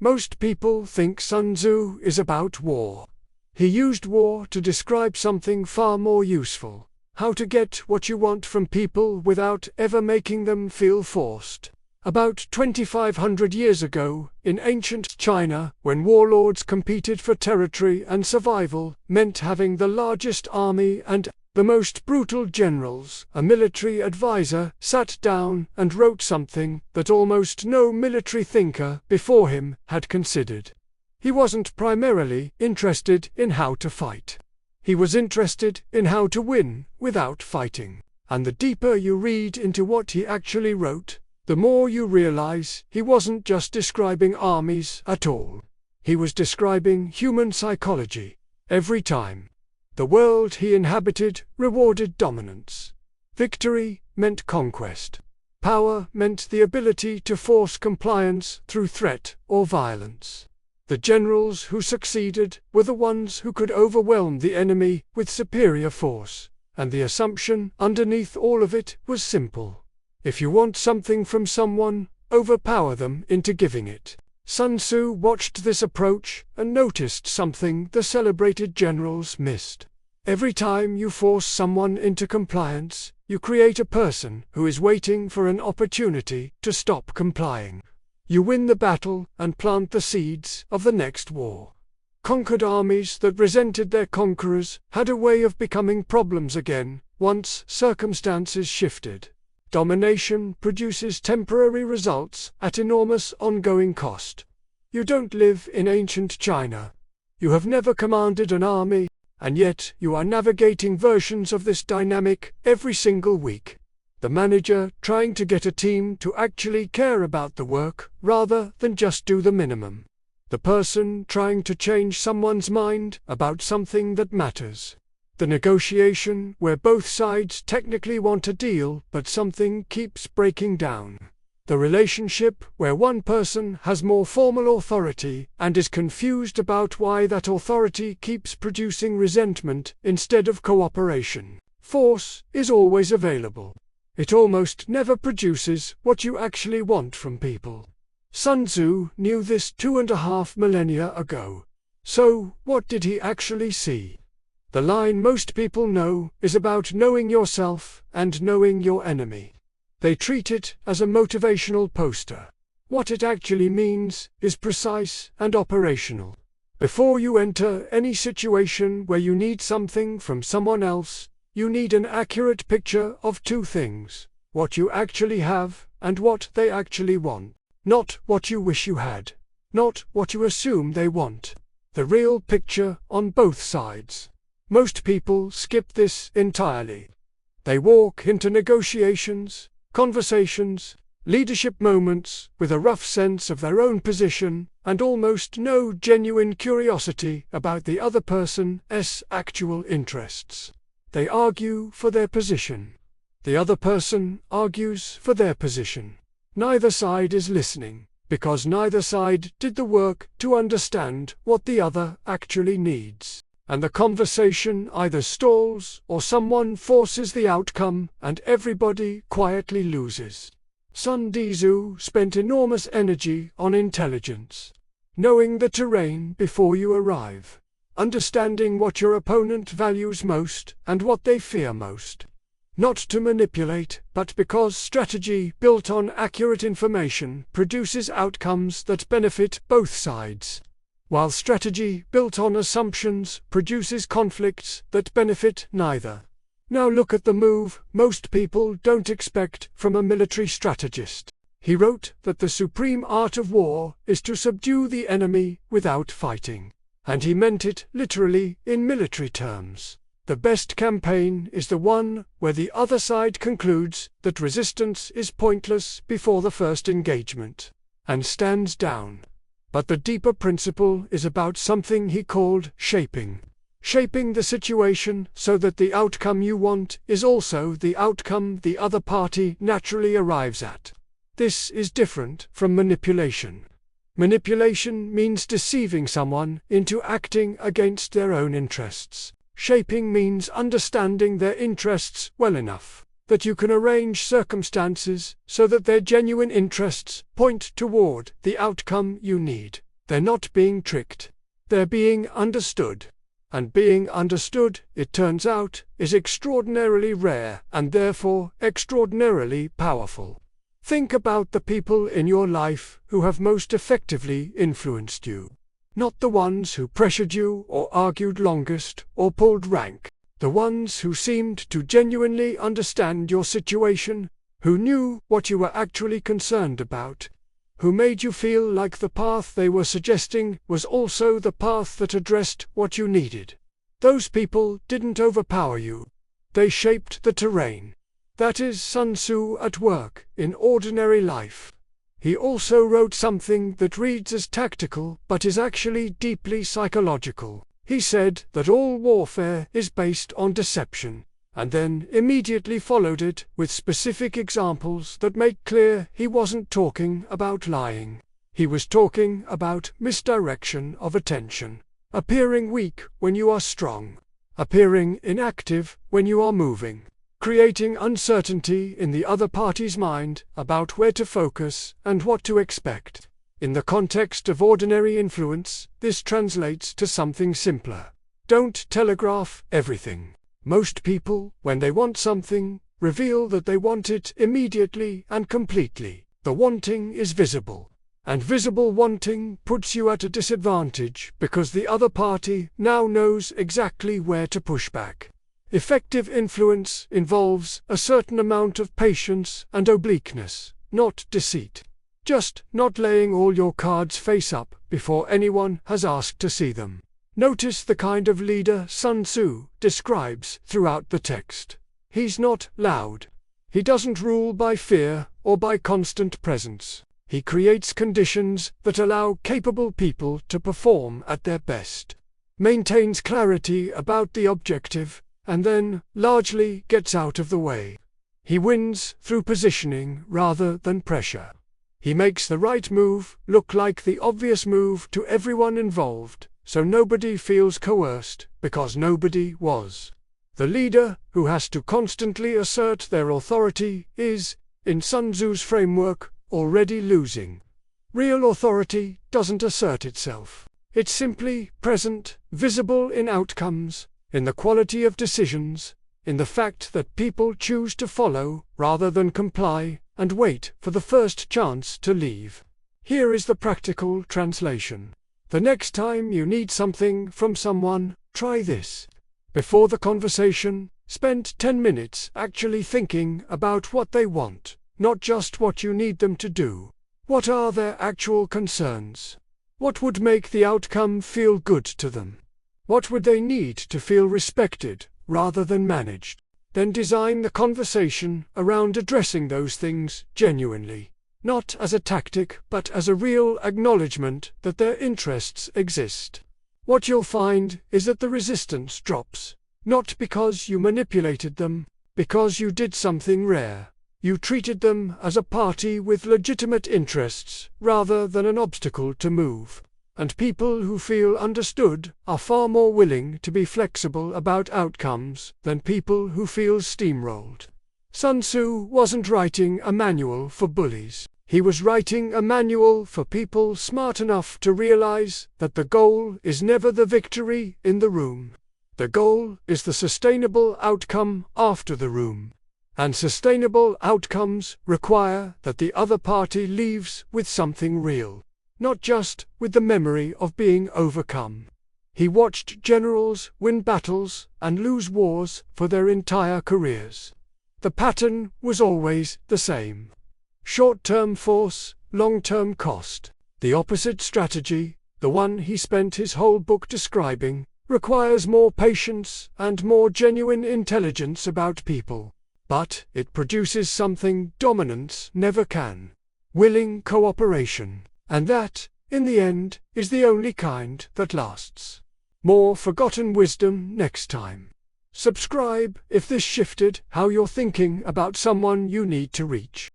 Most people think Sun Tzu is about war. He used war to describe something far more useful: how to get what you want from people without ever making them feel forced. About 2,500 years ago, in ancient China, when warlords competed for territory and survival meant having the largest army and the most brutal generals, a military advisor sat down and wrote something that almost no military thinker before him had considered. He wasn't primarily interested in how to fight. He was interested in how to win without fighting. And the deeper you read into what he actually wrote, the more you realize he wasn't just describing armies at all. He was describing human psychology. Every time the world he inhabited rewarded dominance. Victory meant conquest. Power meant the ability to force compliance through threat or violence. The generals who succeeded were the ones who could overwhelm the enemy with superior force, and the assumption underneath all of it was simple. If you want something from someone, overpower them into giving it. Sun Tzu watched this approach and noticed something the celebrated generals missed. Every time you force someone into compliance, you create a person who is waiting for an opportunity to stop complying. You win the battle and plant the seeds of the next war. Conquered armies that resented their conquerors had a way of becoming problems again once circumstances shifted. Domination produces temporary results at enormous ongoing cost. You don't live in ancient China. You have never commanded an army, and yet you are navigating versions of this dynamic every single week. The manager trying to get a team to actually care about the work rather than just do the minimum. The person trying to change someone's mind about something that matters. The negotiation where both sides technically want a deal but something keeps breaking down. The relationship where one person has more formal authority and is confused about why that authority keeps producing resentment instead of cooperation. Force is always available. It almost never produces what you actually want from people. Sun Tzu knew this 2.5 millennia ago. So, what did he actually see? The line most people know is about knowing yourself and knowing your enemy. They treat it as a motivational poster. What it actually means is precise and operational. Before you enter any situation where you need something from someone else, you need an accurate picture of two things: what you actually have and what they actually want. Not what you wish you had. Not what you assume they want. The real picture on both sides. Most people skip this entirely. They walk into negotiations, conversations, leadership moments with a rough sense of their own position and almost no genuine curiosity about the other person's actual interests. They argue for their position. The other person argues for their position. Neither side is listening, because neither side did the work to understand what the other actually needs. And the conversation either stalls or someone forces the outcome and everybody quietly loses. Sun Tzu spent enormous energy on intelligence. Knowing the terrain before you arrive. Understanding what your opponent values most and what they fear most. Not to manipulate, but because strategy built on accurate information produces outcomes that benefit both sides. While strategy built on assumptions produces conflicts that benefit neither. Now look at the move most people don't expect from a military strategist. He wrote that the supreme art of war is to subdue the enemy without fighting. And he meant it literally in military terms. The best campaign is the one where the other side concludes that resistance is pointless before the first engagement, and stands down. But the deeper principle is about something he called shaping. Shaping the situation so that the outcome you want is also the outcome the other party naturally arrives at. This is different from manipulation. Manipulation means deceiving someone into acting against their own interests. Shaping means understanding their interests well enough that you can arrange circumstances so that their genuine interests point toward the outcome you need. They're not being tricked. They're being understood. And being understood, it turns out, is extraordinarily rare and therefore extraordinarily powerful. Think about the people in your life who have most effectively influenced you. Not the ones who pressured you or argued longest or pulled rank. The ones who seemed to genuinely understand your situation, who knew what you were actually concerned about, who made you feel like the path they were suggesting was also the path that addressed what you needed. Those people didn't overpower you. They shaped the terrain. That is Sun Tzu at work in ordinary life. He also wrote something that reads as tactical but is actually deeply psychological. He said that all warfare is based on deception, and then immediately followed it with specific examples that make clear he wasn't talking about lying. He was talking about misdirection of attention, appearing weak when you are strong, appearing inactive when you are moving, creating uncertainty in the other party's mind about where to focus and what to expect. In the context of ordinary influence, this translates to something simpler. Don't telegraph everything. Most people, when they want something, reveal that they want it immediately and completely. The wanting is visible. And visible wanting puts you at a disadvantage because the other party now knows exactly where to push back. Effective influence involves a certain amount of patience and obliqueness, not deceit. Just not laying all your cards face up before anyone has asked to see them. Notice the kind of leader Sun Tzu describes throughout the text. He's not loud. He doesn't rule by fear or by constant presence. He creates conditions that allow capable people to perform at their best, maintains clarity about the objective, and then largely gets out of the way. He wins through positioning rather than pressure. He makes the right move look like the obvious move to everyone involved, so nobody feels coerced because nobody was. The leader who has to constantly assert their authority is, in Sun Tzu's framework, already losing. Real authority doesn't assert itself. It's simply present, visible in outcomes, in the quality of decisions, in the fact that people choose to follow rather than comply and wait for the first chance to leave. Here is the practical translation. The next time you need something from someone, try this. Before the conversation, spend 10 minutes actually thinking about what they want, not just what you need them to do. What are their actual concerns? What would make the outcome feel good to them? What would they need to feel respected rather than managed? Then design the conversation around addressing those things genuinely, not as a tactic but as a real acknowledgement that their interests exist. What you'll find is that the resistance drops, not because you manipulated them, because you did something rare. You treated them as a party with legitimate interests rather than an obstacle to move. And people who feel understood are far more willing to be flexible about outcomes than people who feel steamrolled. Sun Tzu wasn't writing a manual for bullies. He was writing a manual for people smart enough to realize that the goal is never the victory in the room. The goal is the sustainable outcome after the room. And sustainable outcomes require that the other party leaves with something real, not just with the memory of being overcome. He watched generals win battles and lose wars for their entire careers. The pattern was always the same. Short-term force, long-term cost. The opposite strategy, the one he spent his whole book describing, requires more patience and more genuine intelligence about people. But it produces something dominance never can. Willing cooperation. And that, in the end, is the only kind that lasts. More forgotten wisdom next time. Subscribe if this shifted how you're thinking about someone you need to reach.